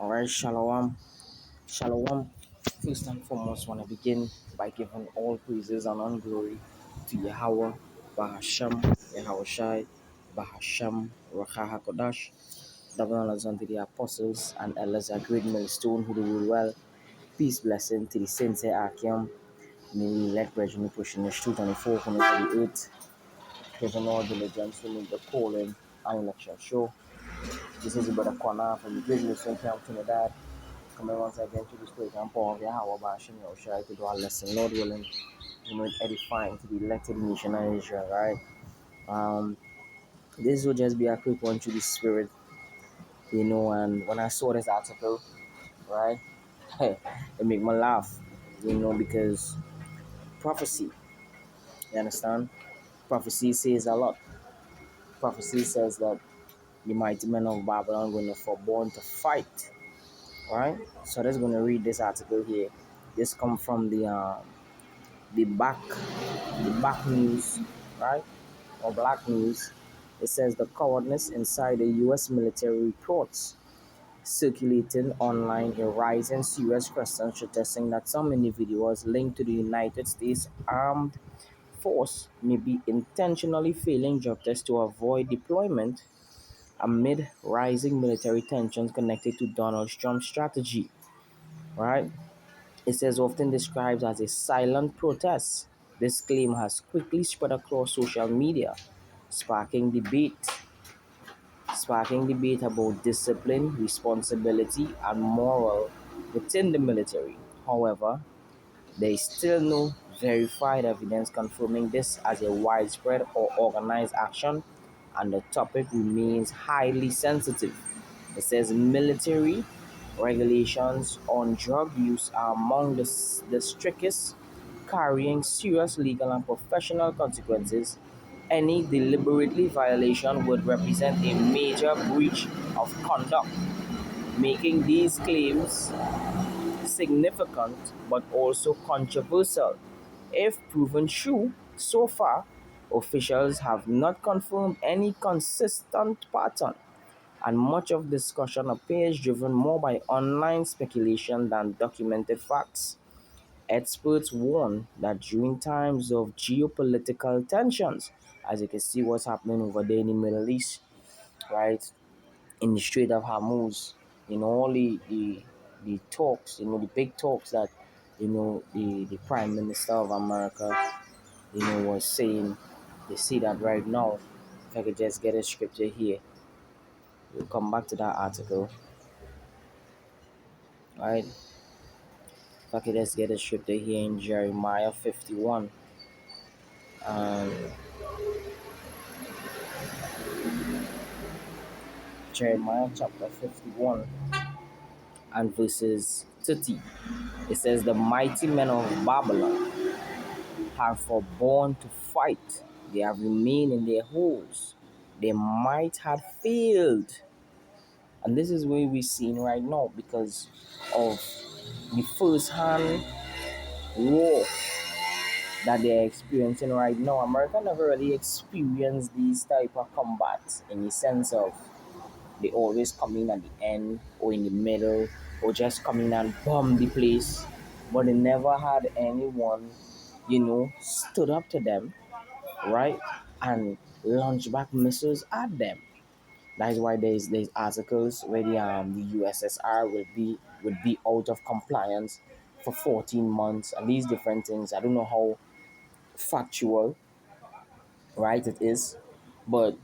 All right, Shalom. Shalom. First and foremost, want to begin by giving all praises and all glory to Yahweh, Bahasham, Yahweh Shai, Bahasham, Racha HaKodash, double honors unto the apostles and elders at great millstone who do rule well. Peace, blessing to the saints at Akim. May we let Brethren pushing the truth on the four corners of the earth, giving all diligence to make the calling and election show. This is the brother Kwana from the great millstone camp, Trinidad. Coming once again to this program, Paul Yahweh Bashim Yoshai to do our lesson, Lord willing, edifying to the elected nation of Israel, right? This will just be a quick one to the spirit, and when I saw this article, right, it made me laugh, because prophecy, you understand? Prophecy says a lot. Prophecy says that the mighty men of Babylon are going to forborn to fight, right? So let's going to read this article here. This come from the back news, right? Or black news. It says the cowardness inside the U.S. military reports circulating online a rising serious question suggesting that some individuals linked to the United States Armed Force may be intentionally failing drug tests to avoid deployment amid rising military tensions connected to Donald Trump's strategy, right? It says often described as a silent protest. This claim has quickly spread across social media, sparking debate about discipline, responsibility, and moral within the military. However, there is still no verified evidence confirming this as a widespread or organized action, and the topic remains highly sensitive. It says military regulations on drug use are among the strictest, carrying serious legal and professional consequences. Any deliberately violation would represent a major breach of conduct, making these claims significant but also controversial. If proven true, so far, officials have not confirmed any consistent pattern, and much of discussion appears driven more by online speculation than documented facts. Experts warn that during times of geopolitical tensions, as you can see what's happening over there in the Middle East, right, in the Strait of Hormuz, all the talks, the big talks that, the Prime Minister of America, was saying, they see that right now. If I could just get a scripture here, we'll come back to that article, right? If I could just get a scripture here in Jeremiah 51. Um, Jeremiah chapter 51 and verses 30. It says, the mighty men of Babylon have forborne to fight. They have remained in their holes. Their might had failed. And this is where we're seeing right now because of the first-hand war that they're experiencing right now. America never really experienced these type of combats in the sense of they always come in at the end or in the middle or just come in and bomb the place. But they never had anyone, stood up to them, right? And launch back missiles at them. That is why there's articles where the USSR would be out of compliance for 14 months and these different things. I don't know how factual, right, it is, but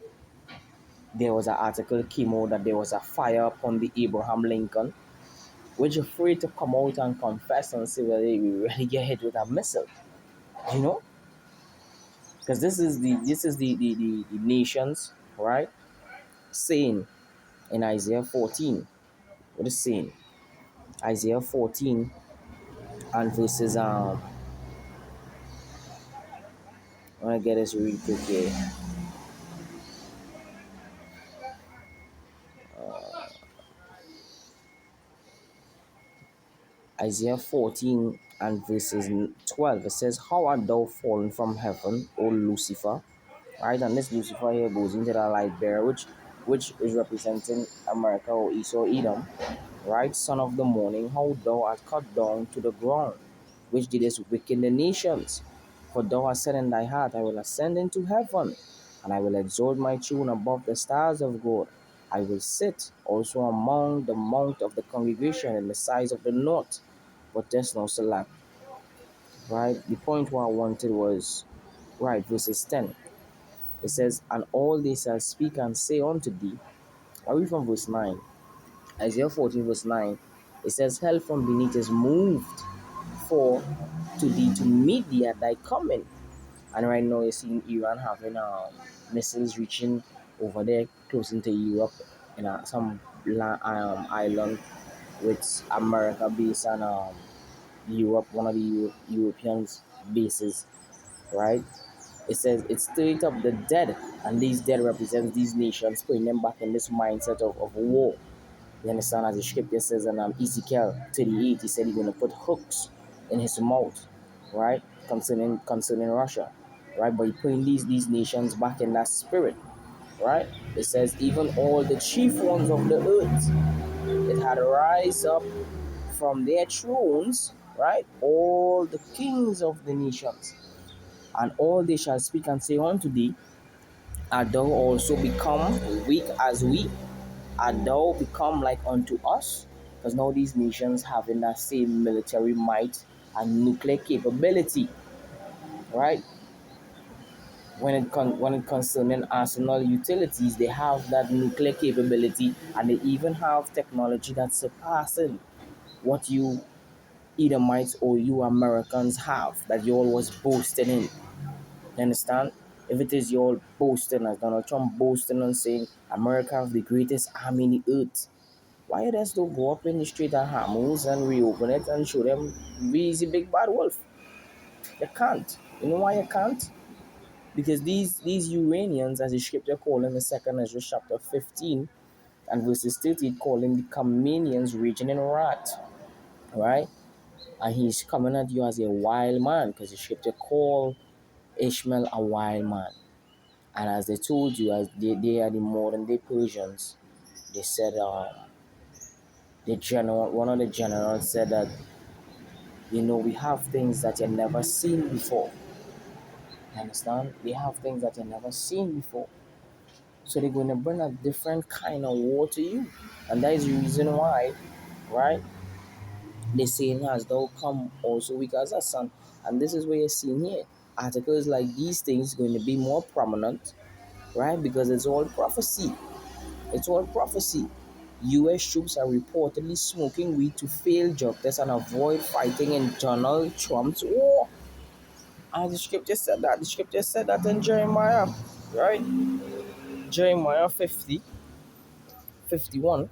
there was an article came out that there was a fire upon the Abraham Lincoln, which afraid to come out and confess and say whether we really get hit with a missile, you know, because this is the nations, right, saying in Isaiah 14. What is saying? Isaiah 14 and verses I want to get this real quick here. Isaiah 14 and verses 12. It says, how art thou fallen from heaven, O Lucifer? Right, and this Lucifer here goes into the light bearer, which is representing America or Esau Edom, right? Son of the morning, how thou art cut down to the ground, which didst weaken the nations. For thou hast said in thy heart, I will ascend into heaven, and I will exalt my throne above the stars of God. I will sit also among the mount of the congregation in the sides of the north. But there's no select, right? The point what I wanted was, right, verses 10. It says, and all they shall speak and say unto thee. I read from verse 9. Isaiah 14, verse 9. It says, hell from beneath is moved for to thee to meet thee at thy coming. And right now you're seeing Iran having missiles reaching over there close into Europe in some island with America base and Europe, one of the Europeans bases, right? It says it stirred up the dead, and these dead represents these nations, putting them back in this mindset of war. You understand? As the scripture says in Ezekiel 38, he said he's going to put hooks in his mouth, right? Concerning Russia, right? But he putting these nations back in that spirit, right? It says even all the chief ones of the earth, it had rise up from their thrones, right? All the kings of the nations, and all they shall speak and say unto thee, art thou also become weak as we? Art thou become like unto us? Because now these nations having that same military might and nuclear capability, right? When it concerning arsenal utilities, they have that nuclear capability, and they even have technology that's surpassing what you Edomites or you Americans have that you all was boasting in. You understand? If it is your boasting, as Donald Trump boasting and saying America have the greatest army in the earth, why does they go up in the street at Hammers and reopen it and show them Weezy Big Bad Wolf? You can't. You know why you can't? Because these Uranians, as the scripture call them in 2nd Ezra chapter 15 and verses 30, call them the Comanians raging in wrath, right? And he's coming at you as a wild man, because the scripture call Ishmael a wild man. And as they told you, as they are the modern day Persians, they said one of the generals said that, we have things that you never seen before. You understand? They have things that you never seen before. So they're going to bring a different kind of war to you. And that is the reason why, right? They saying as thou come also weak as a son. And this is what you're seeing here. Articles like these things going to be more prominent, right? Because it's all prophecy. It's all prophecy. US troops are reportedly smoking weed to fail drug tests and avoid fighting in Donald Trump's war. And the scripture said that. The scripture said that in Jeremiah, right? Jeremiah 50, 51.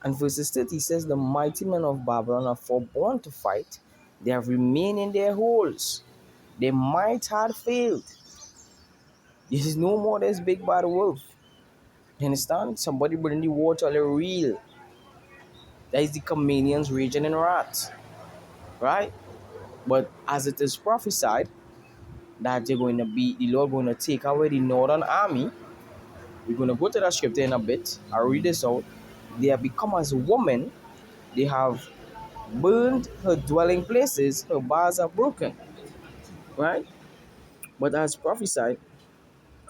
And verses 30 says, the mighty men of Babylon are forborn to fight. They have remained in their holes. Their might had failed. This is no more this big bad wolf. You understand? Somebody bring the water real. That is the Comanians raging in wrath. Right? But as it is prophesied that the Lord going to take away the northern army, we're going to go to that scripture in a bit. I'll read this out. They have become as a woman. They have burned her dwelling places. Her bars are broken. Right? But as prophesied,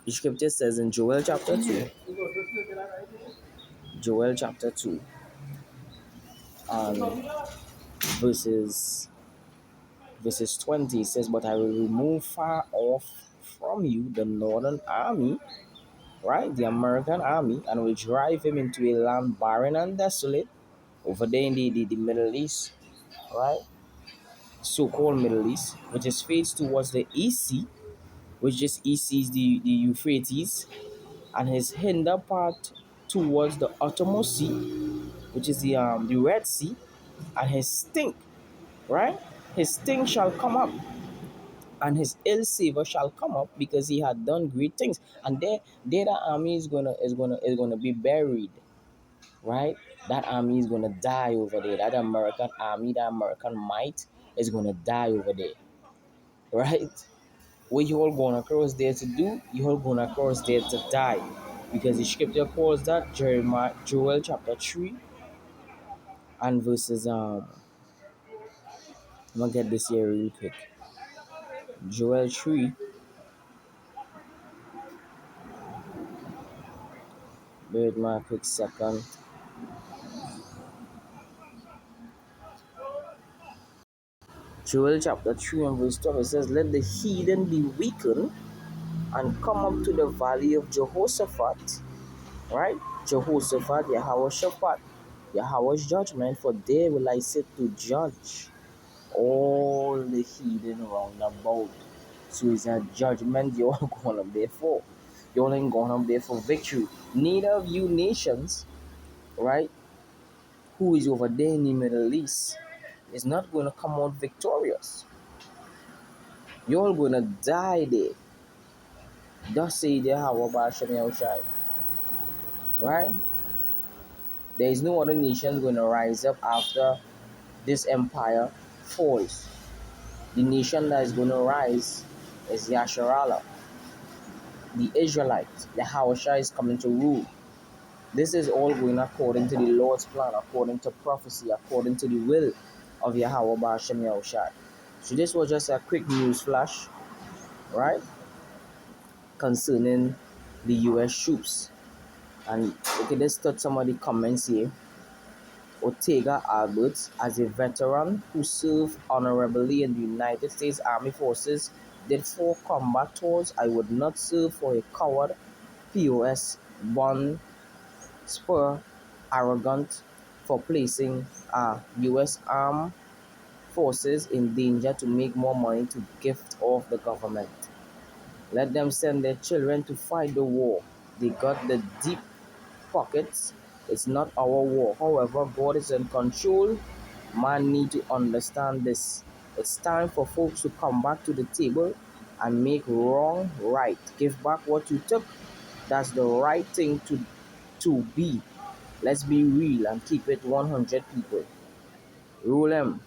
the scripture says in Joel chapter 2, Joel chapter 2, and verses verses 20, it says, but I will remove far off from you the northern army, right? The American army, and will drive him into a land barren and desolate over there in the Middle East, right? So-called Middle East, which is faced towards the East Sea, which just East sees the Euphrates, and his hinder part towards the uttermost sea, which is the Red Sea, and his stink, right? His stink shall come up, and his ill savor shall come up, because he had done great things. And there the army is gonna be buried, right? That army is gonna die over there. That American army, that American might is gonna die over there, right? What you all going across there to do, you all going across there to die. Because the scripture calls that Jeremiah Joel chapter 3 and verses I'm gonna get this here real quick. Joel 3, bear with me a quick second. Joel chapter 3 and verse 12, it says, let the heathen be weakened and come up to the valley of Jehoshaphat, right? Jehoshaphat, Yahweh Yahweh's judgment, for there will I sit to judge all the heathen round about. So it's a judgment you're going up there for. You're only going up there for victory. Neither of you nations, right, who is over there in the Middle East, is not going to come out victorious. You're all going to die there. Thus say Yahweh Ba'ashem Yahushai. Right? There is no other nation going to rise up after this empire falls. The nation that is going to rise is Yasharallah, the Israelites. The Hawashai is coming to rule. This is all going according to the Lord's plan, according to prophecy, according to the will of Yahweh Ba'ashem Yahushai. So this was just a quick news flash, right, concerning the U.S. troops. And okay, let's start some of the comments here. Ortega Albert, as a veteran who served honorably in the United States Army Forces, did 4 combat tours. I would not serve for a coward, POS, born, spur, arrogant, for placing U.S. Armed Forces in danger to make more money to gift off the government. Let them send their children to fight the war. They got the deep pockets. It's not our war. However, God is in control. Man need to understand this. It's time for folks to come back to the table and make wrong right. Give back what you took. That's the right thing to be. Let's be real and keep it 100 people. Rule them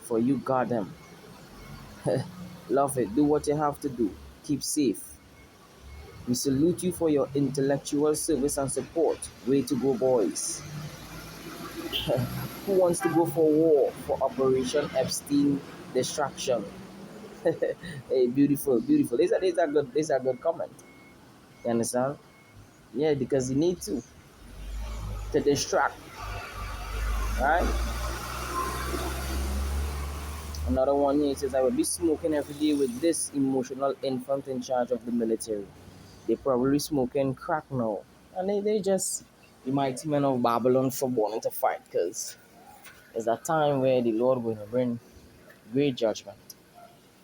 for you got them. Love it. Do what you have to do. Keep safe. We salute you for your intellectual service and support. Way to go, boys. Who wants to go for war for Operation Epstein distraction? Hey, beautiful, beautiful. These are good comment. You understand? Yeah, because you need to distract, right? Another one here says, I will be smoking every day with this emotional infant in charge of the military. They probably smoking crack now. And they just the mighty men of Babylon for wanting to fight, because it's a time where the Lord will bring great judgment.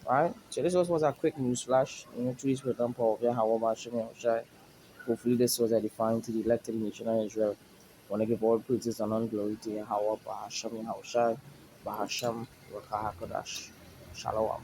Right? So this was a quick news flash. Through this program power of Yahweh Ba'ashem Yahushai. Hopefully this was edifying to the elected nation of Israel. I want to give all praises and all glory to Yahweh Ba'ashem Yahushai. Ba'ashem Rakah HaKodash. Shalom.